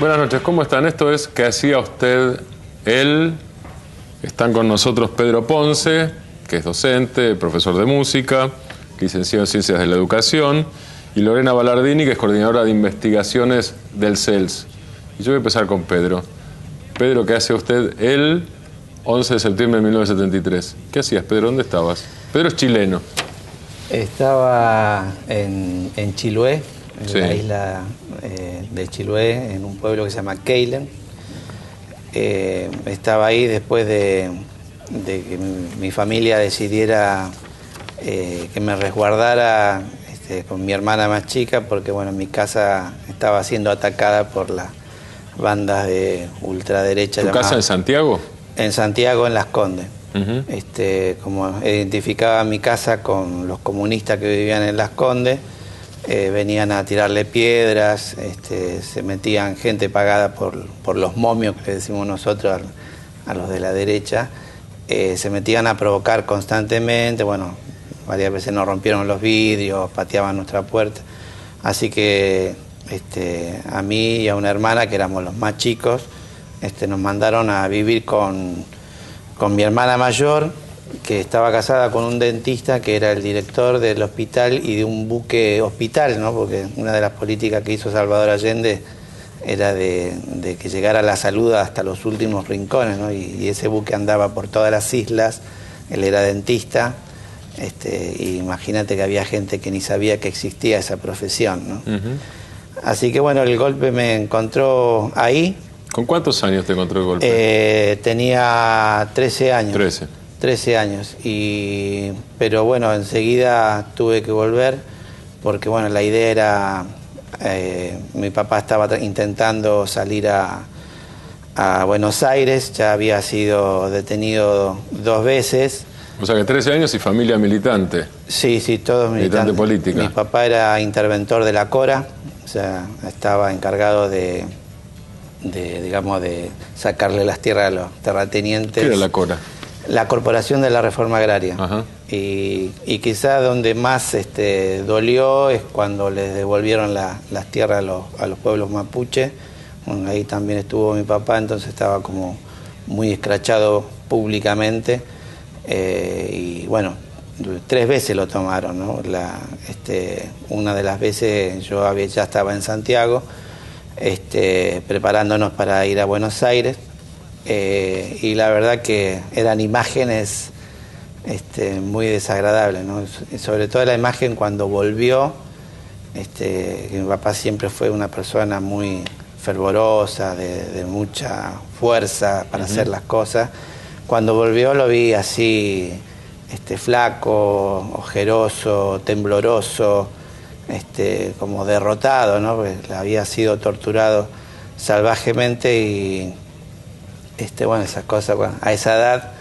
Buenas noches, ¿cómo están? Esto es ¿Qué hacía usted él? Están con nosotros Pedro Ponce, que es docente, profesor de música, licenciado en Ciencias de la Educación, y Lorena Ballardini, que es coordinadora de investigaciones del CELS. Y yo voy a empezar con Pedro. Pedro, ¿qué hace usted el 11 de septiembre de 1973? ¿Qué hacías, Pedro? ¿Dónde estabas? Pedro es chileno. Estaba en Chiloé, en Sí. la isla de Chiloé, en un pueblo que se llama Keilen. Estaba ahí después de que mi familia decidiera que me resguardara con mi hermana más chica, porque bueno, mi casa estaba siendo atacada por las bandas de ultraderecha. ¿Tu casa en Santiago? En Santiago, en Las Condes. Uh-huh. Como identificaba mi casa con los comunistas que vivían en Las Condes, venían a tirarle piedras, se metían gente pagada por los momios, que le decimos nosotros a los de la derecha, se metían a provocar constantemente. Bueno, varias veces nos rompieron los vidrios, pateaban nuestra puerta, así que a mí y a una hermana, que éramos los más chicos, nos mandaron a vivir con mi hermana mayor, que estaba casada con un dentista que era el director del hospital y de un buque hospital, ¿no? Porque una de las políticas que hizo Salvador Allende era de que llegara la salud hasta los últimos rincones, ¿no? Y ese buque andaba por todas las islas, él era dentista, y imagínate que había gente que ni sabía que existía esa profesión, ¿no? Uh-huh. Así que bueno, el golpe me encontró ahí. ¿Con cuántos años te encontró el golpe? Tenía 13 años. 13 años. Pero bueno, enseguida tuve que volver porque bueno, la idea era... mi papá estaba intentando salir a Buenos Aires, ya había sido detenido 2 veces. O sea que 13 años y familia militante. Sí, todos militantes. Militante política. Mi papá era interventor de la Cora, o sea, estaba encargado de sacarle las tierras a los terratenientes. ¿Qué era la Cora? La Corporación de la Reforma Agraria. Ajá. Y quizás donde más dolió es cuando les devolvieron las tierras a los pueblos mapuche. Bueno, ahí también estuvo mi papá, entonces estaba como muy escrachado públicamente. Y bueno, 3 veces lo tomaron, ¿no? Una de las veces yo ya estaba en Santiago, preparándonos para ir a Buenos Aires, y la verdad que eran imágenes muy desagradables, ¿no? Sobre todo la imagen cuando volvió, que mi papá siempre fue una persona muy fervorosa, de mucha fuerza para uh-huh. hacer las cosas. Cuando volvió lo vi así, flaco, ojeroso, tembloroso, como derrotado, ¿no? Porque había sido torturado salvajemente y bueno, esas cosas, bueno, a esa edad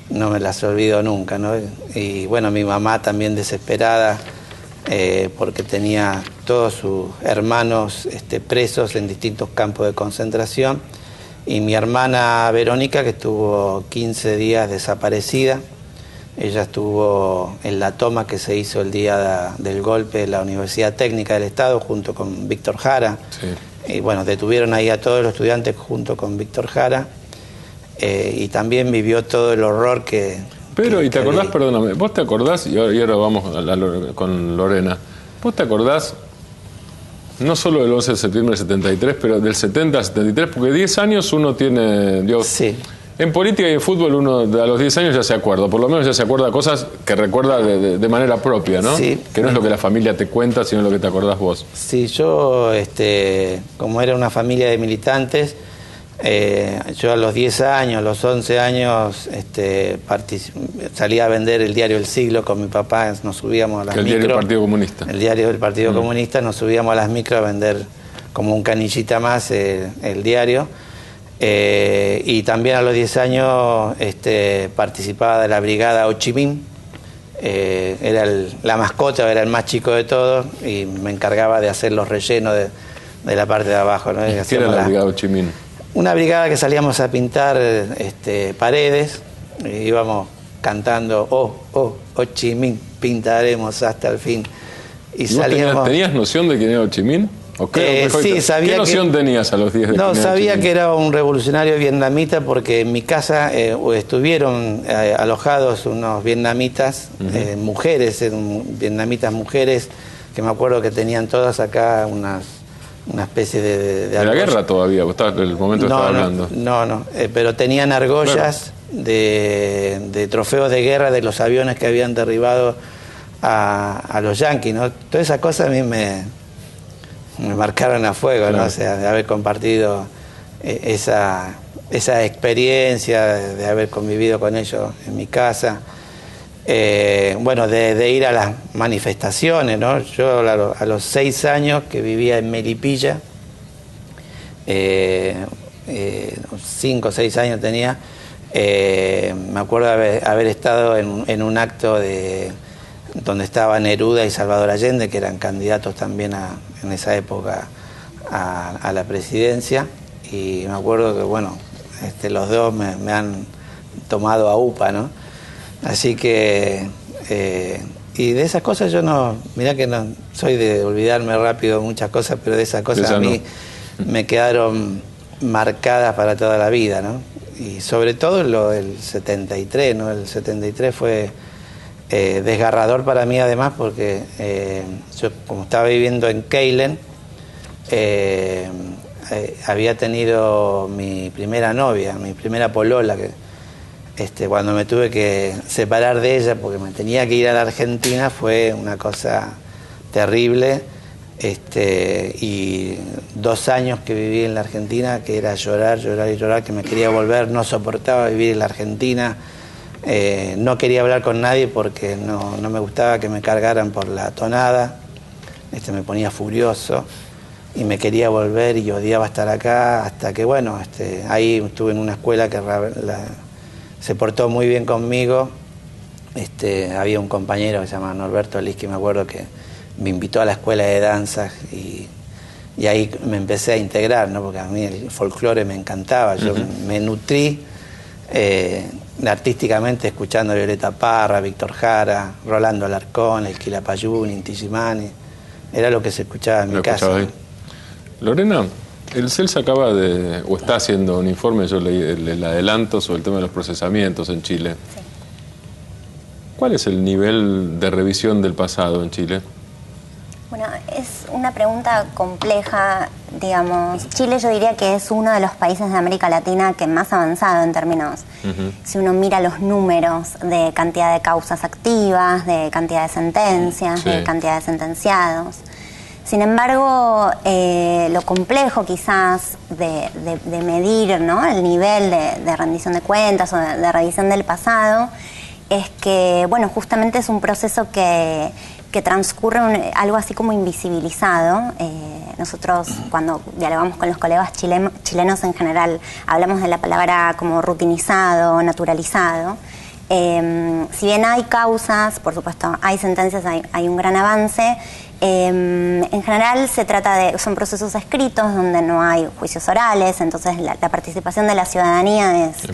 no me las olvido nunca, ¿no? Y bueno, mi mamá también desesperada, porque tenía todos sus hermanos presos en distintos campos de concentración, y mi hermana Verónica, que estuvo 15 días desaparecida. Ella estuvo en la toma que se hizo el día del golpe en la Universidad Técnica del Estado junto con Víctor Jara. Sí. Y bueno, detuvieron ahí a todos los estudiantes junto con Víctor Jara. Y también vivió todo el horror que... Pedro, ¿y te acordás, perdóname, vos te acordás, y ahora vamos con Lorena, vos te acordás no solo del 11 de septiembre del 73, pero del 70 al 73, porque 10 años uno tiene... Sí. En política y en fútbol uno a los 10 años ya se acuerda, por lo menos ya se acuerda cosas que recuerda de manera propia, ¿no? Sí. Que no es lo que la familia te cuenta, sino lo que te acordás vos. Sí, yo, como era una familia de militantes, yo a los 10 años, a los 11 años, salía a vender el diario El Siglo con mi papá, nos subíamos a las micros. El diario del Partido Comunista. El diario del Partido Comunista, nos subíamos a las micros a vender como un canillita más el diario. Y también a los 10 años participaba de la brigada Ho Chi Minh. Era la mascota, era el más chico de todos y me encargaba de hacer los rellenos de la parte de abajo, ¿no? ¿Qué era la brigada Ho Chi Minh? Una brigada que salíamos a pintar paredes, íbamos cantando Ho Chi Minh, pintaremos hasta el fin. ¿Y salíamos... ¿Tenías noción de quién era Ho Chi Minh? Sí, sabía. ¿Qué noción tenías a los 10 de No, sabía chileno? que era un revolucionario vietnamita porque en mi casa estuvieron alojados unos vietnamitas, mujeres, vietnamitas mujeres, que me acuerdo que tenían todas acá una especie de la guerra todavía, el momento que estaba hablando. No, pero tenían argollas de trofeos de guerra de los aviones que habían derribado a los yanquis, ¿no? Todas esas cosas a mí me marcaron a fuego, ¿no? O sea, de haber compartido esa experiencia, de haber convivido con ellos en mi casa. Bueno, de ir a las manifestaciones, ¿no? Yo a los 6 años que vivía en Melipilla, 5 o 6 años tenía, me acuerdo haber estado en un acto donde estaban Neruda y Salvador Allende, que eran candidatos también en esa época a la presidencia, y me acuerdo que, bueno, los dos me han tomado a UPA, ¿no? Así que, y de esas cosas yo mirá que no soy de olvidarme rápido muchas cosas, pero de esas cosas a mí me quedaron marcadas para toda la vida, ¿no? Y sobre todo lo del 73, ¿no? El 73 fue desgarrador para mí además porque yo como estaba viviendo en Keilen, había tenido mi primera novia, mi primera polola, que cuando me tuve que separar de ella porque me tenía que ir a la Argentina fue una cosa terrible, y 2 años que viví en la Argentina, que era llorar, llorar y llorar, que me quería volver, no soportaba vivir en la Argentina, no quería hablar con nadie porque no me gustaba que me cargaran por la tonada, me ponía furioso y me quería volver y odiaba estar acá, hasta que bueno, ahí estuve en una escuela que se portó muy bien conmigo. Había un compañero que se llama Norberto Liski, me acuerdo que me invitó a la escuela de danzas y ahí me empecé a integrar, ¿no? Porque a mí el folclore me encantaba, yo me nutrí artísticamente escuchando a Violeta Parra, Víctor Jara, Rolando Alarcón, el Quilapayún, Inti Illimani, era lo que se escuchaba en mi casa. Ahí. Lorena, el CELS acaba o está haciendo un informe, yo leí el adelanto sobre el tema de los procesamientos en Chile. Sí. ¿Cuál es el nivel de revisión del pasado en Chile? Bueno, es una pregunta compleja, digamos. Chile yo diría que es uno de los países de América Latina que más ha avanzado en términos, si uno mira los números de cantidad de causas activas, de cantidad de sentencias, de cantidad de sentenciados. Sin embargo, lo complejo quizás de medir, ¿no?, el nivel de rendición de cuentas o de revisión del pasado es que, bueno, justamente es un proceso que transcurre algo así como invisibilizado. Nosotros cuando dialogamos con los colegas chilenos en general hablamos de la palabra como rutinizado, naturalizado. Si bien hay causas, por supuesto, hay sentencias, hay un gran avance. En general se trata son procesos escritos donde no hay juicios orales, entonces la participación de la ciudadanía es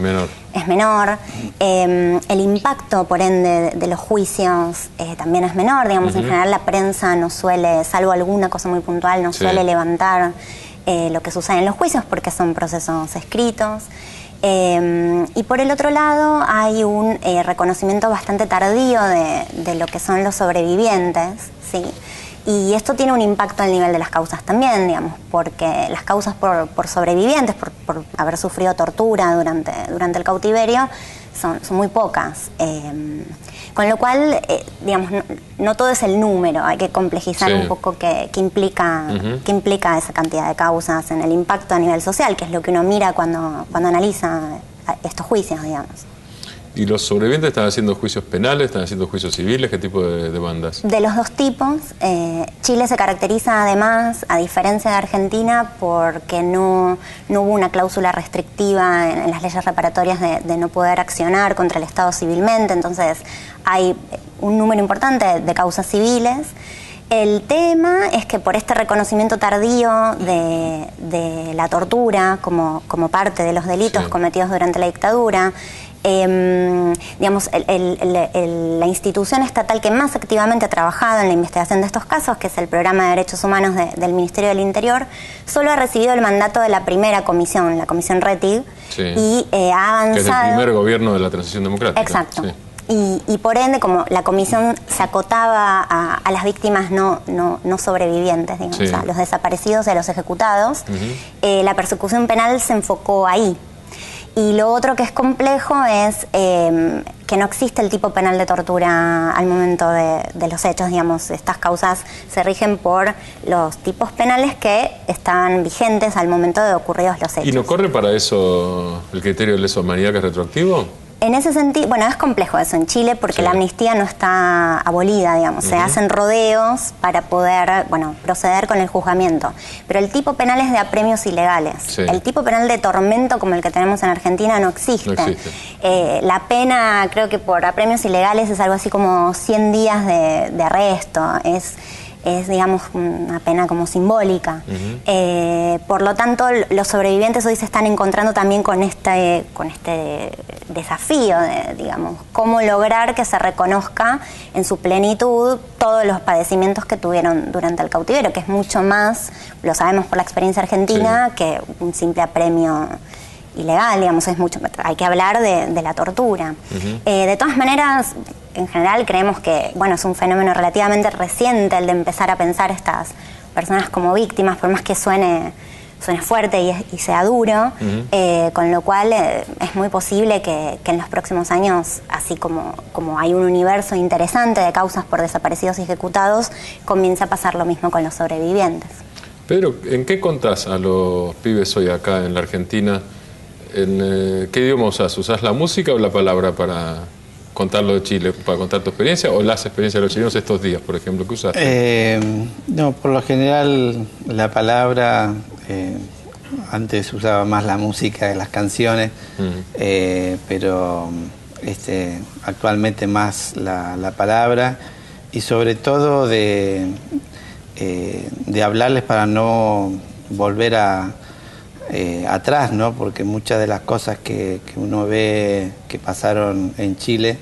menor. El impacto, por ende, de los juicios también es menor. Digamos, en general la prensa no suele, salvo alguna cosa muy puntual, no suele levantar lo que sucede en los juicios porque son procesos escritos. Y por el otro lado hay un reconocimiento bastante tardío de lo que son los sobrevivientes, ¿sí? Y esto tiene un impacto al nivel de las causas también, digamos, porque las causas por sobrevivientes, por haber sufrido tortura durante el cautiverio, son muy pocas. Con lo cual, digamos, no todo es el número, hay que complejizar un poco qué implica esa cantidad de causas en el impacto a nivel social, que es lo que uno mira cuando analiza estos juicios, digamos. ¿Y los sobrevivientes están haciendo juicios penales, están haciendo juicios civiles? ¿Qué tipo de demandas? De los dos tipos. Chile se caracteriza además, a diferencia de Argentina, porque no hubo una cláusula restrictiva en las leyes reparatorias de no poder accionar contra el Estado civilmente, entonces hay un número importante de causas civiles. El tema es que por este reconocimiento tardío de la tortura como parte de los delitos cometidos durante la dictadura, digamos, la institución estatal que más activamente ha trabajado en la investigación de estos casos, que es el Programa de Derechos Humanos del Ministerio del Interior, solo ha recibido el mandato de la primera comisión, la Comisión Rettig, y ha avanzado... Que es el primer gobierno de la transición democrática. Exacto. Sí. Y por ende, como la comisión se acotaba a las víctimas no sobrevivientes, digamos, sí, a los desaparecidos y a los ejecutados, la persecución penal se enfocó ahí. Y lo otro que es complejo es que no existe el tipo penal de tortura al momento de los hechos, digamos. Estas causas se rigen por los tipos penales que estaban vigentes al momento de ocurridos los hechos. ¿Y no corre para eso el criterio de lesa humanidad, que es retroactivo? En ese sentido, bueno, es complejo eso en Chile porque la amnistía no está abolida, digamos. Se hacen rodeos para poder, proceder con el juzgamiento. Pero el tipo penal es de apremios ilegales. Sí. El tipo penal de tormento, como el que tenemos en Argentina, no existe. No existe. La pena, creo que por apremios ilegales, es algo así como 100 días de arresto. Es, digamos, una pena como simbólica. Por lo tanto, los sobrevivientes hoy se están encontrando también con este desafío de, digamos, cómo lograr que se reconozca en su plenitud todos los padecimientos que tuvieron durante el cautiverio, que es mucho más, lo sabemos por la experiencia argentina, que un simple apremio ilegal, digamos. Hay que hablar de la tortura. De todas maneras, en general creemos que, es un fenómeno relativamente reciente el de empezar a pensar estas personas como víctimas, por más que suene fuerte y sea duro, con lo cual es muy posible que en los próximos años, así como hay un universo interesante de causas por desaparecidos y ejecutados, comience a pasar lo mismo con los sobrevivientes. Pedro, ¿en qué contás a los pibes hoy acá en la Argentina? ¿Qué idioma usás? ¿Usás la música o la palabra para contarlo de Chile, para contar tu experiencia, o las experiencias de los chilenos estos días, por ejemplo? ¿Qué usaste? No, por lo general la palabra, antes usaba más la música de las canciones, pero actualmente más la palabra, y sobre todo de hablarles para no volver atrás, ¿no? Porque muchas de las cosas que uno ve que pasaron en Chile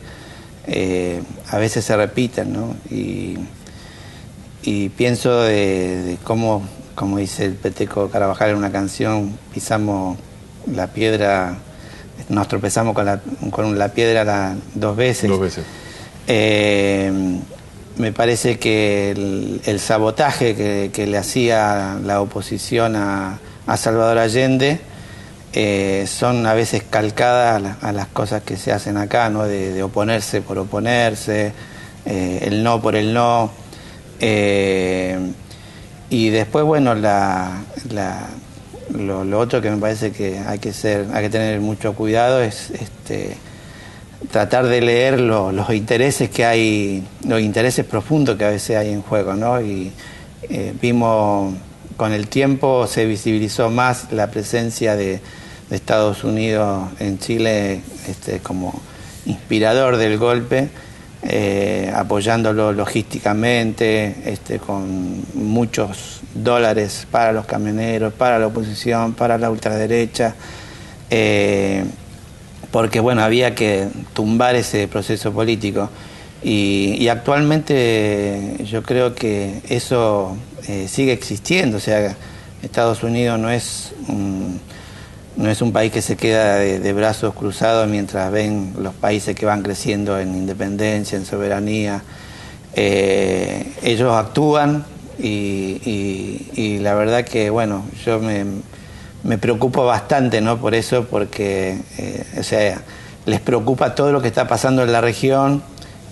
a veces se repiten, ¿no? Y pienso de cómo, como dice el Peteco Carabajal en una canción, pisamos la piedra, nos tropezamos con la piedra 2 veces. 2 veces. Me parece que el sabotaje que le hacía la oposición a Salvador Allende son a veces calcadas a las cosas que se hacen acá, ¿no? De oponerse por oponerse, el no por el no. Y después, lo otro que me parece que hay que tener mucho cuidado es tratar de leer los intereses que hay, los intereses profundos que a veces hay en juego, ¿no? Y vimos, con el tiempo se visibilizó más la presencia de Estados Unidos en Chile como inspirador del golpe, apoyándolo logísticamente, con muchos dólares para los camioneros, para la oposición, para la ultraderecha, porque había que tumbar ese proceso político. Y actualmente yo creo que eso sigue existiendo. O sea, Estados Unidos no es un país que se queda de brazos cruzados mientras ven los países que van creciendo en independencia, en soberanía. Ellos actúan y la verdad que, yo me preocupo bastante, ¿no? Por eso, porque les preocupa todo lo que está pasando en la región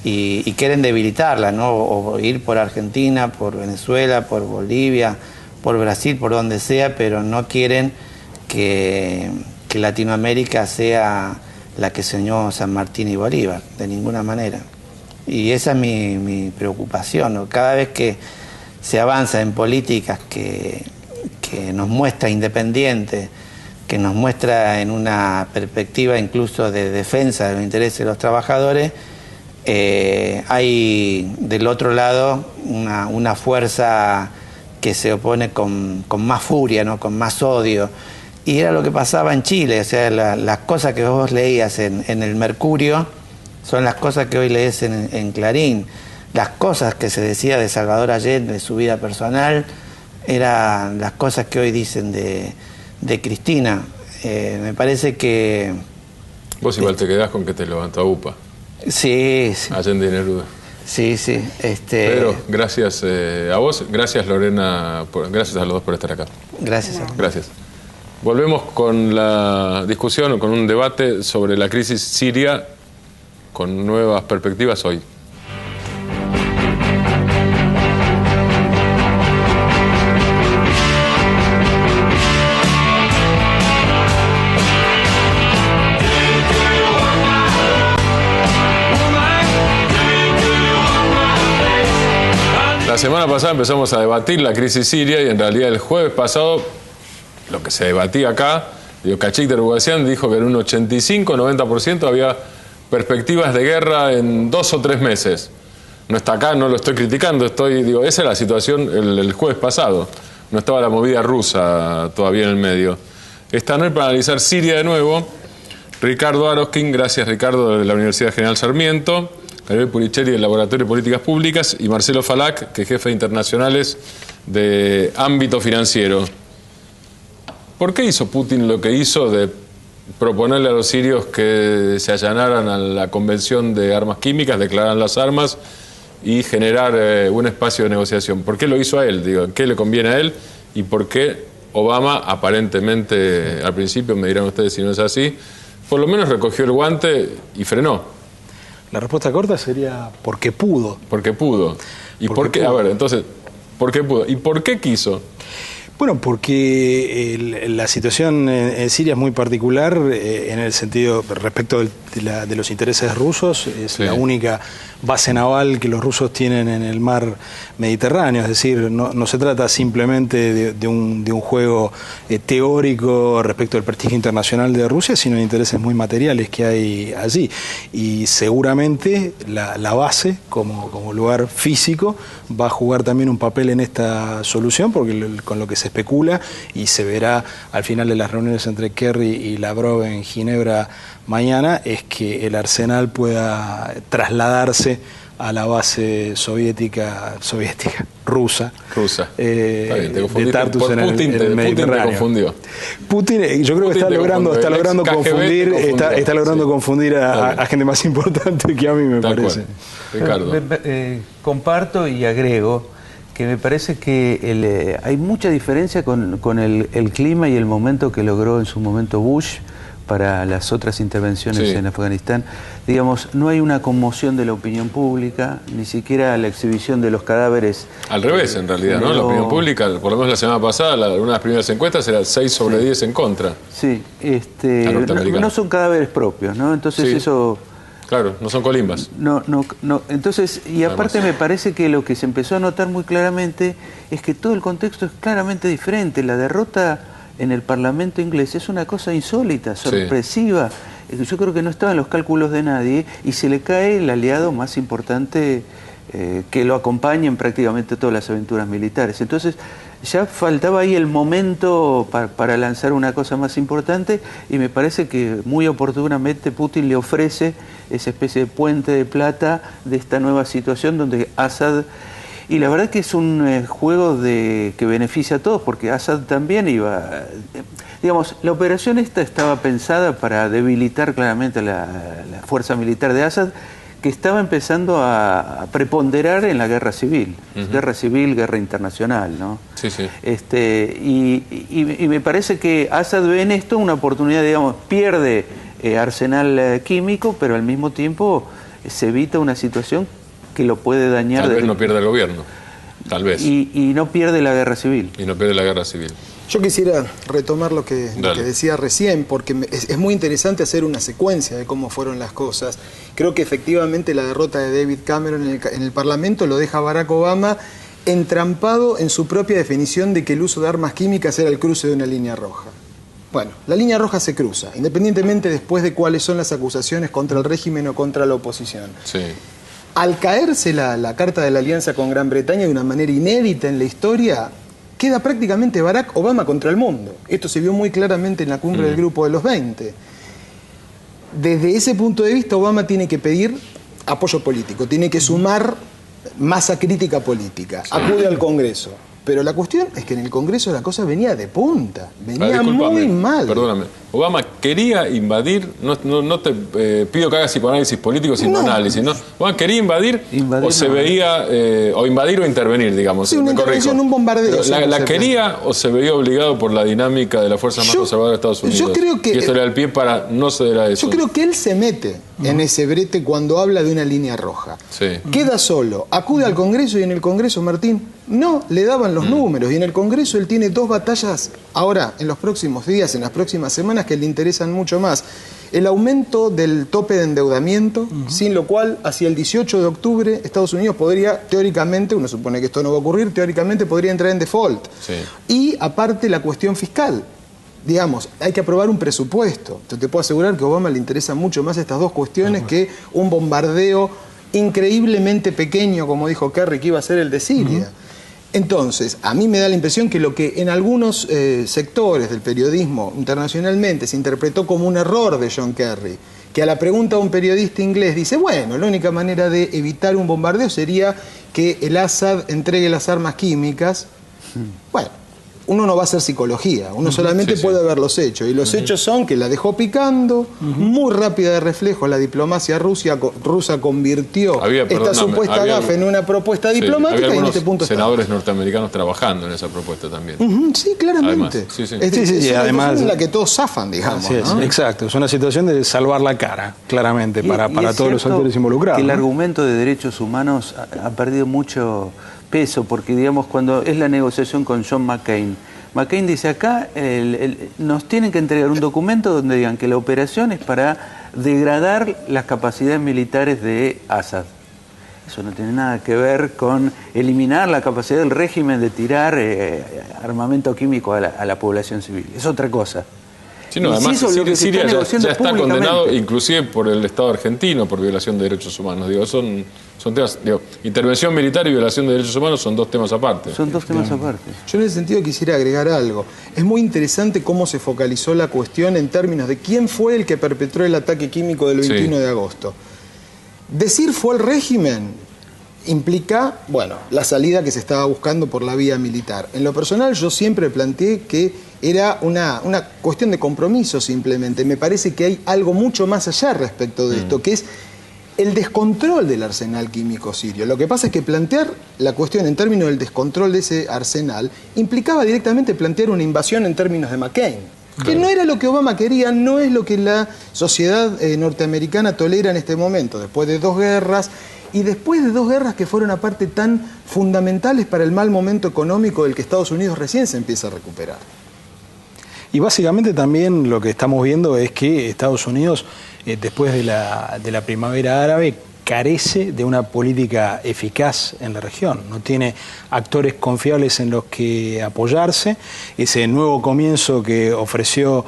y quieren debilitarla, ¿no? O ir por Argentina, por Venezuela, por Bolivia, por Brasil, por donde sea, pero no quieren que Latinoamérica sea la que soñó San Martín y Bolívar, de ninguna manera. Y esa es mi preocupación, ¿no? Cada vez que se avanza en políticas que nos muestra independiente, que nos muestra en una perspectiva incluso de defensa de los intereses de los trabajadores, hay del otro lado una fuerza que se opone con más furia, ¿no? Con más odio. Y era lo que pasaba en Chile, o sea, las cosas que vos leías en el Mercurio son las cosas que hoy lees en Clarín. Las cosas que se decía de Salvador Allende, de su vida personal, eran las cosas que hoy dicen de Cristina. Me parece que... Vos igual te quedás con que te levantó a UPA. Sí, sí. Allende y Neruda. Sí, sí. Pedro, gracias a vos, gracias Lorena, gracias a los dos por estar acá. Gracias. Gracias. Volvemos con la discusión, con un debate sobre la crisis siria con nuevas perspectivas hoy. La semana pasada empezamos a debatir la crisis siria y en realidad el jueves pasado lo que se debatía acá, Khachik Derboghasian dijo que en un 85-90% había perspectivas de guerra en 2 o 3 meses. No está acá, no lo estoy criticando, esa es la situación el jueves pasado. No estaba la movida rusa todavía en el medio. Esta noche para analizar Siria de nuevo, Ricardo Aroskin, gracias Ricardo, de la Universidad General Sarmiento, Gabriel Puricelli del Laboratorio de Políticas Públicas y Marcelo Falac, que es jefe de internacionales de ámbito financiero. ¿Por qué hizo Putin lo que hizo de proponerle a los sirios que se allanaran a la Convención de Armas Químicas, declararan las armas y generar un espacio de negociación? ¿Por qué lo hizo a él? ¿Qué le conviene a él? ¿Y por qué Obama, aparentemente, al principio, me dirán ustedes si no es así, por lo menos recogió el guante y frenó? La respuesta corta sería porque pudo. Porque pudo. ¿Y por qué? A ver, entonces, ¿por qué pudo? ¿Y por qué quiso? Bueno, porque la situación en Siria es muy particular en el sentido respecto de los intereses rusos. Es la única base naval que los rusos tienen en el mar Mediterráneo. Es decir, no se trata simplemente de un juego teórico respecto al prestigio internacional de Rusia, sino de intereses muy materiales que hay allí. Y seguramente la base, como lugar físico, va a jugar también un papel en esta solución, porque con lo que se especula y se verá al final de las reuniones entre Kerry y Lavrov en Ginebra mañana, es que el arsenal pueda trasladarse a la base rusa. De Tartus en el Mediterráneo. Putin te confundió. Putin, yo creo que está logrando confundir a gente más importante que a mí, me parece. Ricardo. Comparto y agrego que me parece que hay mucha diferencia con el clima y el momento que logró en su momento Bush para las otras intervenciones en Afganistán. Digamos, no hay una conmoción de la opinión pública, ni siquiera la exhibición de los cadáveres. Al revés, en realidad, ¿no? La opinión pública, por lo menos la semana pasada, una de las primeras encuestas era 6 sobre 10 en contra. Sí, no son cadáveres propios, ¿no? Entonces eso... Claro, no son colimbas. No. Entonces, y aparte me parece que lo que se empezó a notar muy claramente es que todo el contexto es claramente diferente. La derrota en el Parlamento inglés es una cosa insólita, sorpresiva. Yo creo que no estaba en los cálculos de nadie y se le cae el aliado más importante que lo acompaña en prácticamente todas las aventuras militares. Entonces, ya faltaba ahí el momento para lanzar una cosa más importante y me parece que muy oportunamente Putin le ofrece esa especie de puente de plata de esta nueva situación donde Assad... Y la verdad que es un juego que beneficia a todos, porque Assad también iba... digamos, la operación esta estaba pensada para debilitar claramente la fuerza militar de Assad, que estaba empezando a preponderar en la guerra civil. Guerra civil, guerra internacional, ¿no? Sí, sí. Y me parece que Assad ve en esto una oportunidad, digamos, pierde arsenal químico, pero al mismo tiempo se evita una situación que lo puede dañar. Tal vez no pierde el gobierno, tal vez. Y no pierde la guerra civil. Y no pierde la guerra civil. Yo quisiera retomar lo que decía recién, porque es muy interesante hacer una secuencia de cómo fueron las cosas. Creo que efectivamente la derrota de David Cameron en el Parlamento lo deja a Barack Obama entrampado en su propia definición de que el uso de armas químicas era el cruce de una línea roja. Bueno, la línea roja se cruza, independientemente después de cuáles son las acusaciones contra el régimen o contra la oposición. Sí. Al caerse la carta de la alianza con Gran Bretaña de una manera inédita en la historia, queda prácticamente Barack Obama contra el mundo. Esto se vio muy claramente en la cumbre del Grupo de los 20. Desde ese punto de vista, Obama tiene que pedir apoyo político, tiene que sumar masa crítica política, acude al Congreso. Pero la cuestión es que en el Congreso la cosa venía de punta, venía muy mal. Perdóname, Obama quería invadir, no te pido que hagas psicoanálisis político, sino análisis, ¿no? Obama quería invadir o se veía, o invadir o intervenir, digamos. Sí, una intervención, un bombardeo. ¿La quería o se veía obligado por la dinámica de la fuerza más conservadora de Estados Unidos? Yo creo que... Y esto le da el pie para no ceder a eso. Yo creo que él se mete en ese brete cuando habla de una línea roja. Sí. Queda solo, acude al Congreso y en el Congreso, Martín, no le daban los números. Y en el Congreso él tiene dos batallas ahora, en los próximos días, en las próximas semanas, que le interesan mucho más. El aumento del tope de endeudamiento, sin lo cual, hacia el 18 de octubre, Estados Unidos podría, teóricamente, uno supone que esto no va a ocurrir, teóricamente podría entrar en default. Sí. Y aparte la cuestión fiscal. Digamos, hay que aprobar un presupuesto. Yo te puedo asegurar que a Obama le interesan mucho más estas dos cuestiones que un bombardeo increíblemente pequeño, como dijo Kerry, que iba a ser el de Siria. Entonces, a mí me da la impresión que lo que en algunos sectores del periodismo internacionalmente se interpretó como un error de John Kerry, que a la pregunta de un periodista inglés dice, bueno, la única manera de evitar un bombardeo sería que el Assad entregue las armas químicas. Bueno, uno no va a hacer psicología, uno solamente puede ver los hechos. Y los hechos son que la dejó picando, muy rápida de reflejo, la diplomacia rusa convirtió esta supuesta gafe en una propuesta diplomática. Había y en este punto senadores norteamericanos trabajando en esa propuesta también. Sí, claramente. Y además en la que todos zafan, digamos. Así es, ¿no? Exacto, es una situación de salvar la cara, claramente, para todos los actores involucrados. Que el argumento de derechos humanos ha perdido mucho peso, porque digamos cuando es la negociación con John McCain dice acá, nos tienen que entregar un documento donde digan que la operación es para degradar las capacidades militares de Assad. Eso no tiene nada que ver con eliminar la capacidad del régimen de tirar armamento químico a la población civil. Es otra cosa. Sí, no, además Siria ya está condenado inclusive por el Estado argentino por violación de derechos humanos. Digo, son temas, intervención militar y violación de derechos humanos son dos temas aparte. Son dos temas aparte. Yo en ese sentido quisiera agregar algo. Es muy interesante cómo se focalizó la cuestión en términos de quién fue el que perpetró el ataque químico del 21 de agosto. Decir fue el régimen implica, bueno, la salida que se estaba buscando por la vía militar. En lo personal yo siempre planteé que era una cuestión de compromiso simplemente. Me parece que hay algo mucho más allá respecto de esto, que es el descontrol del arsenal químico sirio. Lo que pasa es que plantear la cuestión en términos del descontrol de ese arsenal implicaba directamente plantear una invasión en términos de McCain. Que no era lo que Obama quería, no es lo que la sociedad norteamericana tolera en este momento, después de dos guerras, y después de dos guerras que fueron aparte tan fundamentales para el mal momento económico del que Estados Unidos recién se empieza a recuperar. Y básicamente también lo que estamos viendo es que Estados Unidos, después de la primavera árabe, carece de una política eficaz en la región. No tiene actores confiables en los que apoyarse. Ese nuevo comienzo que ofreció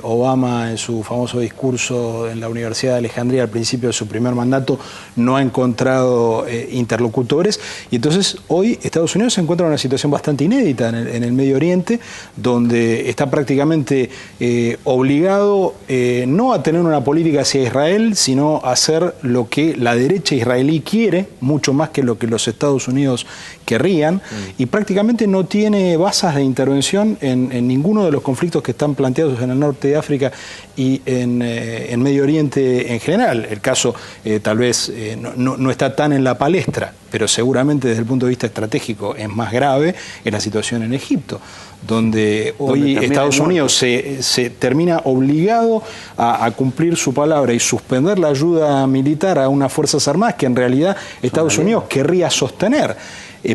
Obama en su famoso discurso en la Universidad de Alejandría al principio de su primer mandato no ha encontrado interlocutores. Y entonces hoy Estados Unidos se encuentra en una situación bastante inédita en el Medio Oriente, donde está prácticamente obligado no a tener una política hacia Israel, sino a hacer lo que la derecha israelí quiere, mucho más que lo que los Estados Unidos querrían, y prácticamente no tiene basas de intervención en ninguno de los conflictos que están planteados en el norte de África y en Medio Oriente en general. El caso tal vez no está tan en la palestra, pero seguramente desde el punto de vista estratégico es más grave, en la situación en Egipto, donde hoy Estados Unidos se termina obligado a cumplir su palabra y suspender la ayuda militar a unas Fuerzas Armadas que en realidad Estados Unidos querría sostener.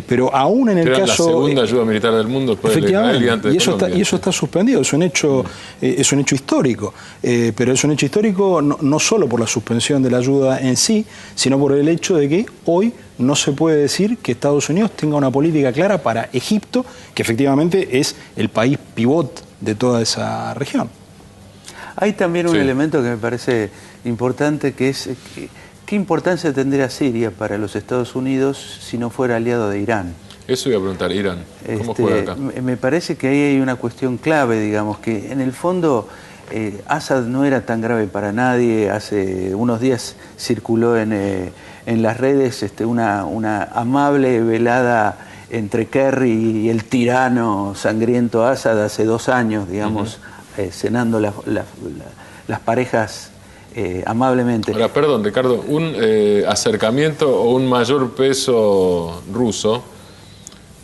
Pero aún en el caso... la segunda ayuda militar del mundo después de Israel y antes de Colombia. Y eso está suspendido, es un hecho histórico. Pero es un hecho histórico no solo por la suspensión de la ayuda en sí, sino por el hecho de que hoy no se puede decir que Estados Unidos tenga una política clara para Egipto, que efectivamente es el país pivot de toda esa región. Hay también un elemento que me parece importante, que es... ¿Qué importancia tendría Siria para los Estados Unidos si no fuera aliado de Irán? Eso iba a preguntar, Irán, ¿cómo juega acá? Me parece que ahí hay una cuestión clave, digamos, que en el fondo Assad no era tan grave para nadie. Hace unos días circuló en las redes una amable velada entre Kerry y el tirano sangriento Assad hace 2 años, digamos, cenando las parejas amablemente. Ahora, perdón, Ricardo, un acercamiento o un mayor peso ruso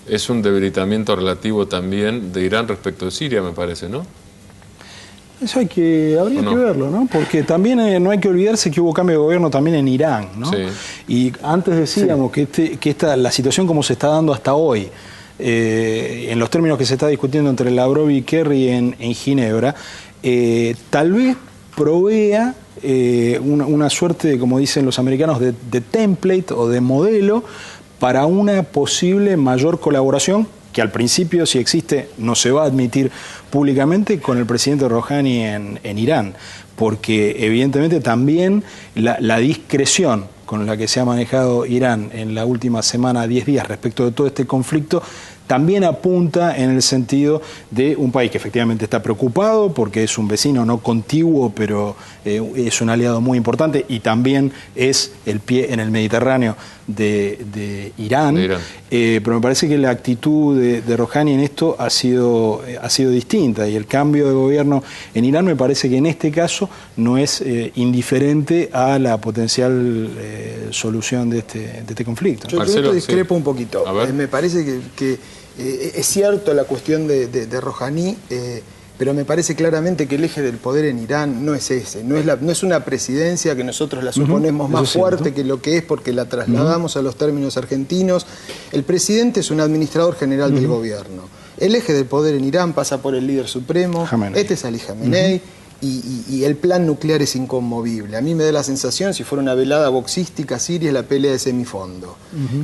es un debilitamiento relativo también de Irán respecto de Siria, me parece, ¿no? Eso habría que verlo, ¿no? Porque también no hay que olvidarse que hubo cambio de gobierno también en Irán, ¿no? Sí. Y antes decíamos que la situación como se está dando hasta hoy, en los términos que se está discutiendo entre Lavrov y Kerry en Ginebra, tal vez provea una suerte, como dicen los americanos, de template o de modelo para una posible mayor colaboración, que al principio, si existe, no se va a admitir públicamente, con el presidente Rouhani en Irán, porque evidentemente también la discreción con la que se ha manejado Irán en la última semana, 10 días, respecto de todo este conflicto, también apunta en el sentido de un país que efectivamente está preocupado porque es un vecino no contiguo, pero es un aliado muy importante, y también es el pie en el Mediterráneo de Irán. Pero me parece que la actitud de Rouhani en esto ha sido distinta, y el cambio de gobierno en Irán me parece que en este caso no es indiferente a la potencial solución de este conflicto. Yo discrepo un poquito. Me parece que es cierto la cuestión de Rouhani, pero me parece claramente que el eje del poder en Irán no es ese, no es una presidencia que nosotros la suponemos más fuerte que lo que es porque la trasladamos a los términos argentinos. El presidente es un administrador general del gobierno. El eje del poder en Irán pasa por el líder supremo, este es Ali Khamenei, y el plan nuclear es inconmovible. A mí me da la sensación, si fuera una velada boxística siria, es la pelea de semifondo.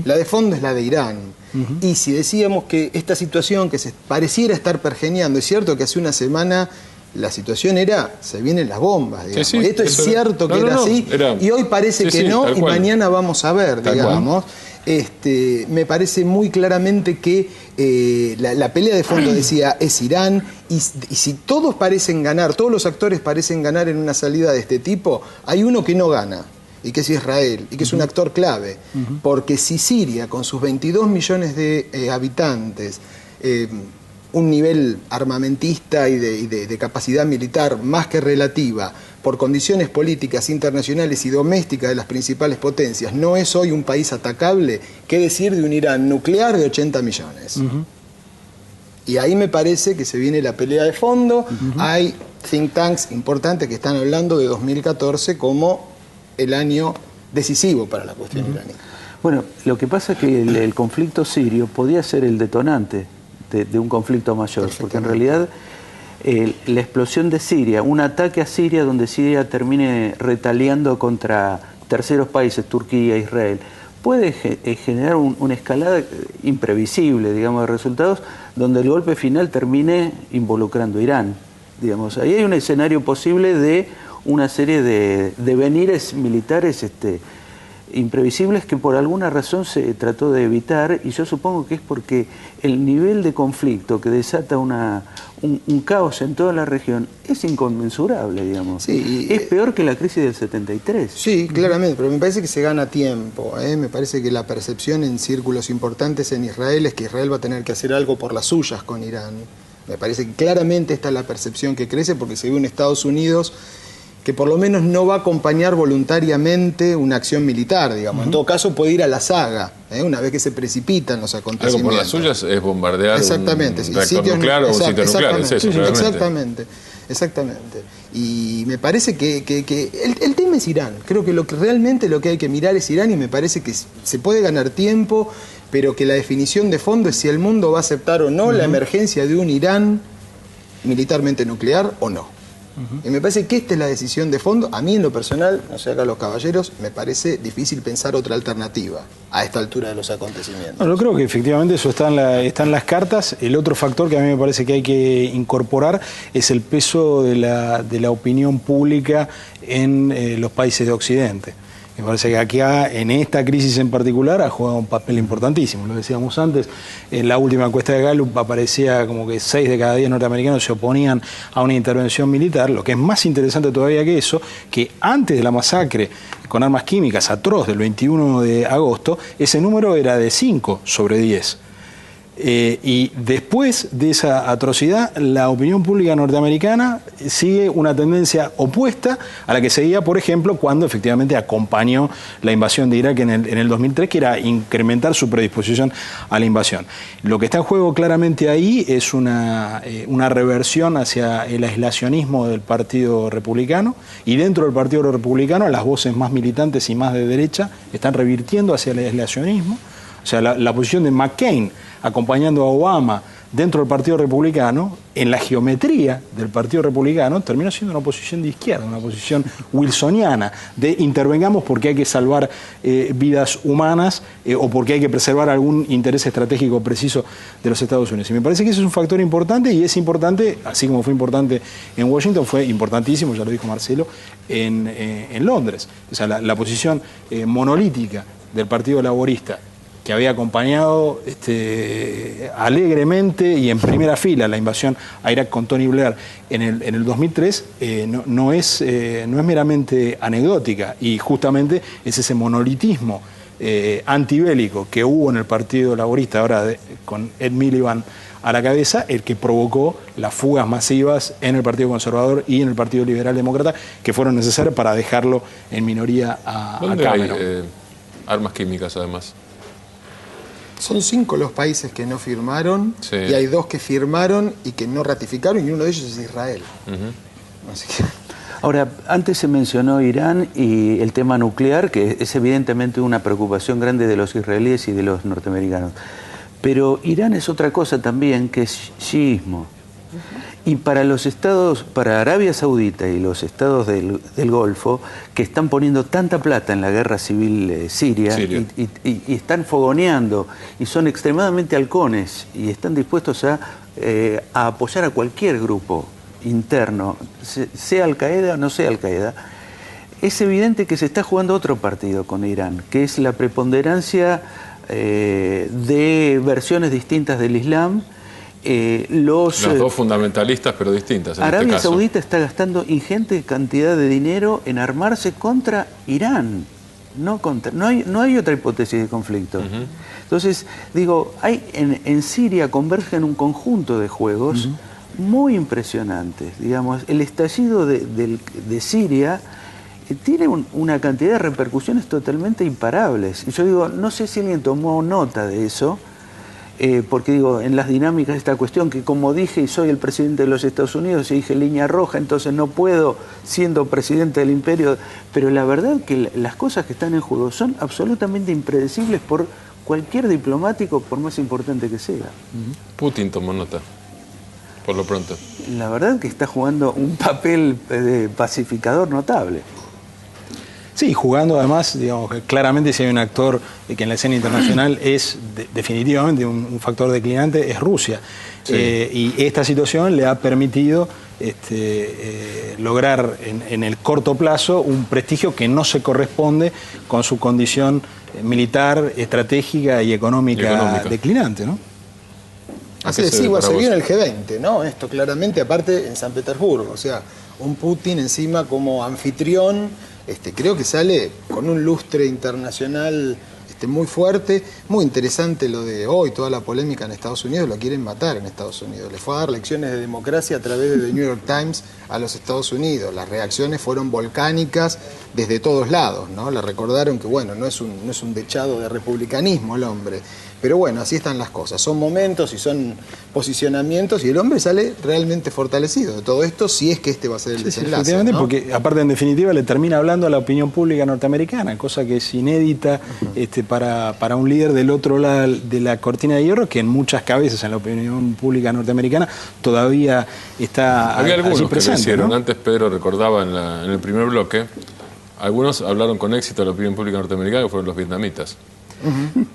La de fondo es la de Irán. Y si decíamos que esta situación que se pareciera estar pergeñando, es cierto que hace una semana la situación era, se vienen las bombas, digamos. Esto es cierto que era así, y hoy parece que no, y mañana vamos a ver, digamos. Me parece muy claramente que la pelea de fondo, decía, es Irán, y si todos parecen ganar, todos los actores parecen ganar en una salida de este tipo, hay uno que no gana, y que es Israel, y que es un actor clave, porque si Siria, con sus 22 millones de habitantes, un nivel armamentista y de capacidad militar más que relativa, por condiciones políticas internacionales y domésticas de las principales potencias, no es hoy un país atacable, ¿qué decir de un Irán nuclear de 80 millones? Y ahí me parece que se viene la pelea de fondo. Hay think tanks importantes que están hablando de 2014 como el año decisivo para la cuestión iraní. Bueno, lo que pasa es que el conflicto sirio podía ser el detonante de un conflicto mayor, porque en realidad la explosión de Siria, un ataque a Siria donde Siria termine retaliando contra terceros países, Turquía, Israel, puede generar una escalada imprevisible, digamos, de resultados, donde el golpe final termine involucrando a Irán. Digamos, ahí hay un escenario posible de una serie de devenires militares imprevisibles que por alguna razón se trató de evitar, y yo supongo que es porque el nivel de conflicto que desata un caos en toda la región es inconmensurable, digamos. Sí, es peor que la crisis del 73. Sí, claramente, pero me parece que se gana tiempo. Me parece que la percepción en círculos importantes en Israel es que Israel va a tener que hacer algo por las suyas con Irán. Me parece que claramente esta es la percepción que crece, porque se ve en Estados Unidos que por lo menos no va a acompañar voluntariamente una acción militar, digamos. En todo caso puede ir a la saga, una vez que se precipitan los acontecimientos. Algo por las suyas es bombardear un reactor nuclear o un sitio nuclear, es eso, realmente. Exactamente. Y me parece que el tema es Irán. Creo que realmente lo que hay que mirar es Irán, y me parece que se puede ganar tiempo, pero que la definición de fondo es si el mundo va a aceptar o no la emergencia de un Irán militarmente nuclear o no. Y me parece que esta es la decisión de fondo. A mí en lo personal, no sé acá los caballeros, me parece difícil pensar otra alternativa a esta altura de los acontecimientos. No, yo creo que efectivamente eso está en las cartas. El otro factor que a mí me parece que hay que incorporar es el peso de la opinión pública en los países de Occidente. Me parece que aquí en esta crisis en particular ha jugado un papel importantísimo. Lo decíamos antes, en la última encuesta de Gallup aparecía como que 6 de cada 10 norteamericanos se oponían a una intervención militar. Lo que es más interesante todavía que eso, que antes de la masacre con armas químicas atroz del 21 de agosto, ese número era de 5 sobre 10. Y después de esa atrocidad, la opinión pública norteamericana sigue una tendencia opuesta a la que seguía, por ejemplo, cuando efectivamente acompañó la invasión de Irak en el 2003, que era incrementar su predisposición a la invasión. Lo que está en juego claramente ahí es una reversión hacia el aislacionismo del Partido Republicano, y dentro del Partido Republicano las voces más militantes y más de derecha están revirtiendo hacia el aislacionismo. O sea, la posición de McCain acompañando a Obama dentro del Partido Republicano, en la geometría del Partido Republicano, terminó siendo una posición de izquierda, una posición wilsoniana, de intervengamos porque hay que salvar vidas humanas o porque hay que preservar algún interés estratégico preciso de los Estados Unidos. Y me parece que ese es un factor importante, y es importante, así como fue importante en Washington, fue importantísimo, ya lo dijo Marcelo, en Londres. O sea, la posición monolítica del Partido Laborista, que había acompañado alegremente y en primera fila la invasión a Irak con Tony Blair en el 2003, no es meramente anecdótica, y justamente es ese monolitismo antibélico que hubo en el Partido Laborista, ahora con Ed Miliband a la cabeza, el que provocó las fugas masivas en el Partido Conservador y en el Partido Liberal Demócrata, que fueron necesarias para dejarlo en minoría a Cameron. Hay armas químicas, además? Son 5 los países que no firmaron, sí, y hay 2 que firmaron y que no ratificaron, y uno de ellos es Israel. Así que... Ahora, antes se mencionó Irán y el tema nuclear, que es evidentemente una preocupación grande de los israelíes y de los norteamericanos. Pero Irán es otra cosa también, que es chiismo. Y para los estados, para Arabia Saudita y los estados del Golfo, que están poniendo tanta plata en la guerra civil siria. Y están fogoneando, y son extremadamente halcones, y están dispuestos a apoyar a cualquier grupo interno, sea Al-Qaeda o no sea Al-Qaeda, es evidente que se está jugando otro partido con Irán, que es la preponderancia de versiones distintas del Islam. Las dos fundamentalistas pero distintas. Arabia Saudita está gastando ingente cantidad de dinero en armarse contra Irán, no hay otra hipótesis de conflicto. Entonces, digo, en Siria convergen un conjunto de juegos muy impresionantes. Digamos, el estallido de Siria tiene una cantidad de repercusiones totalmente imparables. Y yo digo, no sé si alguien tomó nota de eso, porque digo, en las dinámicas de esta cuestión, que como dije, y soy el presidente de los Estados Unidos, y dije línea roja, entonces no puedo, siendo presidente del imperio, pero la verdad que las cosas que están en juego son absolutamente impredecibles por cualquier diplomático, por más importante que sea. Putin tomó nota, por lo pronto. La verdad que está jugando un papel de pacificador notable. Sí, jugando además, digamos, claramente si hay un actor que en la escena internacional es definitivamente un factor declinante, es Rusia. Sí. Y esta situación le ha permitido lograr en el corto plazo un prestigio que no se corresponde con su condición militar, estratégica y económica declinante, ¿no? Así es, igual se vio en el G20, ¿no? Esto claramente, aparte en San Petersburgo, o sea, un Putin encima como anfitrión, creo que sale con un lustre internacional muy fuerte. Muy interesante lo de hoy, toda la polémica en Estados Unidos, lo quieren matar en Estados Unidos. Le fue a dar lecciones de democracia a través de The New York Times a los Estados Unidos. Las reacciones fueron volcánicas desde todos lados, ¿no? Le recordaron que, bueno, no es un dechado de republicanismo el hombre. Pero bueno, así están las cosas. Son momentos y son posicionamientos, y el hombre sale realmente fortalecido de todo esto, si es que va a ser el desenlace. Efectivamente, ¿no? Porque aparte, en definitiva, le termina hablando a la opinión pública norteamericana, cosa que es inédita para un líder del otro lado de la cortina de hierro, que en muchas cabezas en la opinión pública norteamericana todavía está Había algunos allí presente, que lo hicieron. ¿no? Antes Pedro recordaba en el primer bloque, algunos hablaron con éxito a la opinión pública norteamericana, que fueron los vietnamitas.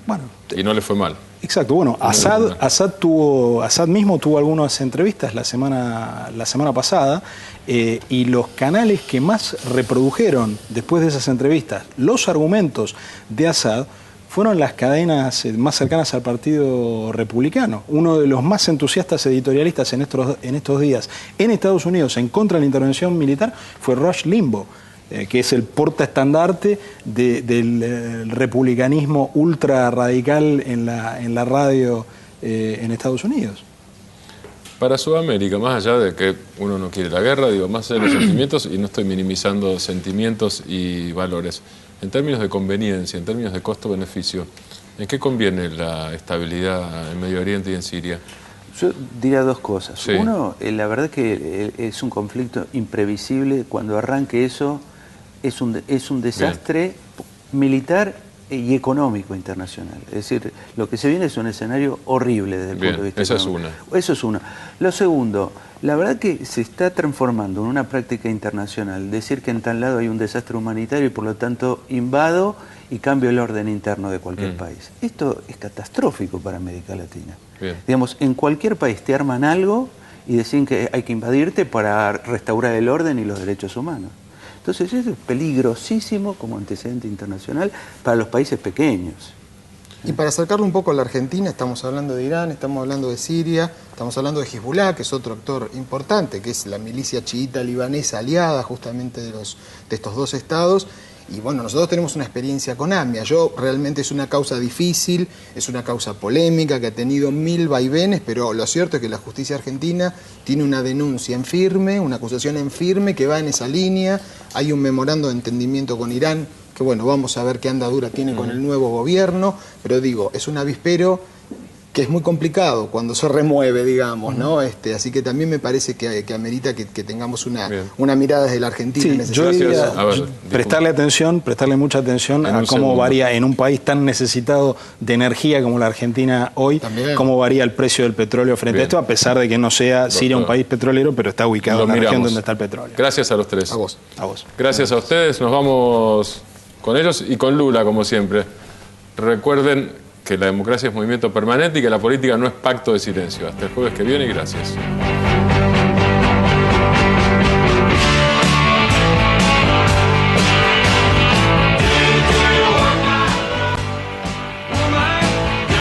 Bueno, y no le fue mal. Exacto, bueno, Assad mismo tuvo algunas entrevistas la semana pasada, y los canales que más reprodujeron después de esas entrevistas los argumentos de Assad fueron las cadenas más cercanas al Partido Republicano. Uno de los más entusiastas editorialistas en estos días en Estados Unidos en contra de la intervención militar fue Rush Limbaugh, que es el portaestandarte del republicanismo ultra radical en la radio en Estados Unidos. Para Sudamérica, más allá de que uno no quiere la guerra, digo, más allá de los sentimientos, y no estoy minimizando sentimientos y valores, en términos de conveniencia, en términos de costo-beneficio, ¿en qué conviene la estabilidad en Medio Oriente y en Siria? Yo diría dos cosas. Sí. Uno, la verdad que es un conflicto imprevisible. Cuando arranque eso, es un desastre militar y económico internacional. Es decir, lo que se viene es un escenario horrible desde el punto de vista económico. Eso es una. Lo segundo, la verdad que se está transformando en una práctica internacional decir que en tal lado hay un desastre humanitario y por lo tanto invado y cambio el orden interno de cualquier país. Esto es catastrófico para América Latina. Bien. Digamos, en cualquier país te arman algo y deciden que hay que invadirte para restaurar el orden y los derechos humanos. Entonces eso es peligrosísimo como antecedente internacional para los países pequeños. Y para acercarlo un poco a la Argentina, estamos hablando de Irán, estamos hablando de Siria, estamos hablando de Hezbollah, que es otro actor importante, que es la milicia chiita libanesa aliada justamente de estos dos estados. Y bueno, nosotros tenemos una experiencia con AMIA. Realmente es una causa difícil, es una causa polémica que ha tenido 1000 vaivenes, pero lo cierto es que la justicia argentina tiene una denuncia en firme, una acusación en firme que va en esa línea. Hay un memorando de entendimiento con Irán, que bueno, vamos a ver qué andadura tiene con el nuevo gobierno, pero digo, es un avispero que es muy complicado cuando se remueve, digamos, ¿no? Así que también me parece que amerita que tengamos una mirada desde la Argentina. Sí, en ese yo diría prestarle mucha atención a cómo varía en un país tan necesitado de energía como la Argentina hoy, cómo varía el precio del petróleo frente a esto, a pesar de que no sea Siria un país petrolero, pero está ubicado en la región donde está el petróleo. Gracias a los tres. A vos. A vos. Gracias a ustedes. Nos vamos con ellos y con Lula, como siempre. Recuerden que la democracia es movimiento permanente y que la política no es pacto de silencio. Hasta el jueves que viene y gracias.